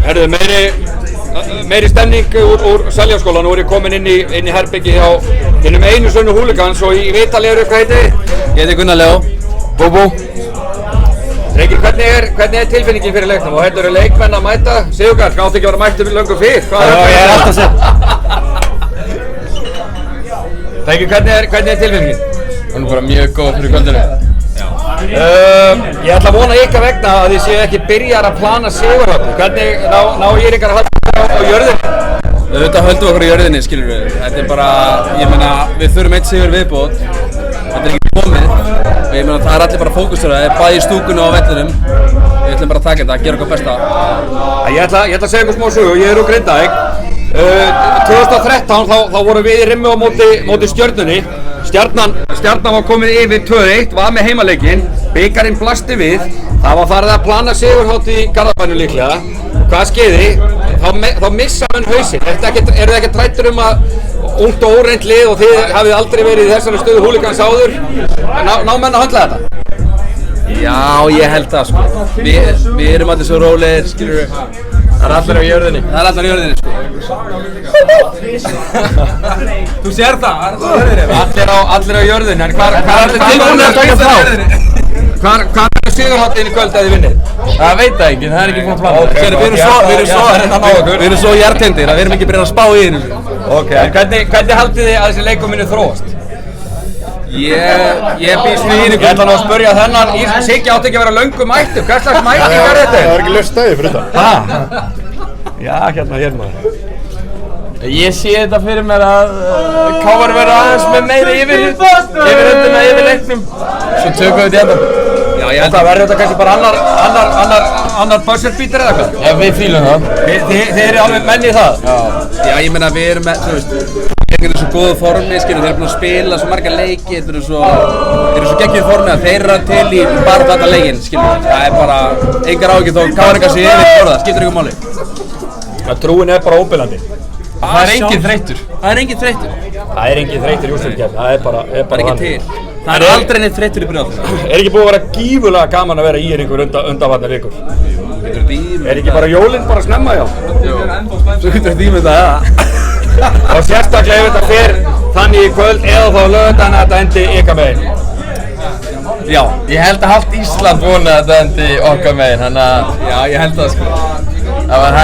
Herðu, meiri stemning úr Seljaskóla. Nú er ég komin inn í herbyggi hjá hinum einu sönnu húligans og í viðtali hvað heiti þið? Ég heiti Gunnar Leó. Búbú. Drengir, hvernig er tilfinningin fyrir leiknum? Og hérna eru leikmenn að mæta. Sigurkarl, áttu ekki að vera mættur löngu fyrr? Já, ég er alltaf sett. Drengir, hvernig er tilfinningin? Hún er bara mjög góð fyrir kvöldinu. Ég ætla að vona ykkar vegna að þið séu ekki byrjar að plana sigurhöfn. Hvernig ná ég ykkar að halda á jörðinni? Auðvitað höldum okkur á jörðinni, skilur við. Þetta er bara, ég meina, við þurfum eitt sigur viðbót. Þetta er ekki komið. Og ég meina, það er allir bara fókustur. Það er bæði í stúkunni og á vellinum. Við ætlum bara að taka þetta, að gera okkar besta. Ég ætla að segja ykkur smá sögu. Ég er úr Grindavík. 2013 þá vorum við í rimmi á móti Stjörnunni. Stjarnan var komið yfir 2-1, var með heimaleikinn, bikarinn blasti við. Það var farið að plana sigurhátt í Garðabænum líklega. Hvað skeiði? Þá missa menn hausinn. Eru þið ekki trættir að ungt og óreynt lið og þið hafið aldrei verið í þessari stöðu húligans áður? Ná menn að höndla þetta? Já, ég held það, sko. Við erum allir svo rólegir, skilur við. Það er allir á jörðinni. Það er allir á jörðinni, sko. Þú sér það, Allir á jörðinni, en hvað er tilbúin að taka frá? Hvað er sigurháttin í kvöld að þið vinnið? Það veit það ekki, það er ekki búin að plana. Við erum svo hjarttendir að við erum ekki byrjað að spá í þessu. Ok, en hvernig haldið þið að þessi leikur muni þróast? Ég býst við Ég ætla nú að spyrja þennan, Siggi átti ekki að vera löngu mættur, hvers slags mætting er þetta? Það er ekki laust stæði fyrir þetta. Já, hérna. Ég sé þetta fyrir mér að KR verður aðeins með meiri yfirhöndina yfir leiknum. Svo tökum við þetta. Já, ég held að verður þetta kannski bara annar buzzer-beater eða hvað? Já, við fílum það. Þið eru alveg menn í það? Já, ég meina við erum með, þú veist, þeir eru svo góðu formi, skilur, þeir eru búin að spila svo marga leiki, þeir eru svo geggjuð formi að þeir eru til í bara þetta leikinn, skilur. Það er bara engar áhyggjur þó KR sé yfir það, skiptir ykkur máli. Trúin er bara óbillandi. Það er enginn þreyttur. Það er enginn þreyttur í úrslitakeppni, það er bara ekki til. Það er aldrei neitt þreyttur í byrjun. Er ekki búið að vera gífurlega gaman að vera í einhver undanfarnar vikur? Er ekki bara jólinn bara snemma, já? Jú, svo getur þetta ímyndað það. Og sérstaklega ef þetta fer þannig í kvöld eða þá laugardaginn að þetta endi ykkar megin. Já, ég held að halvt Ísland vona að þetta endi okkar megin, þannig að já, ég held það, sko. Það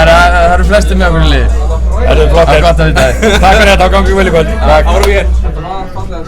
eru flestir með okkur í liði. Það er flott. Það er gott að vita þið. Takk fyrir þetta og gangi vel í kvöld. Takk.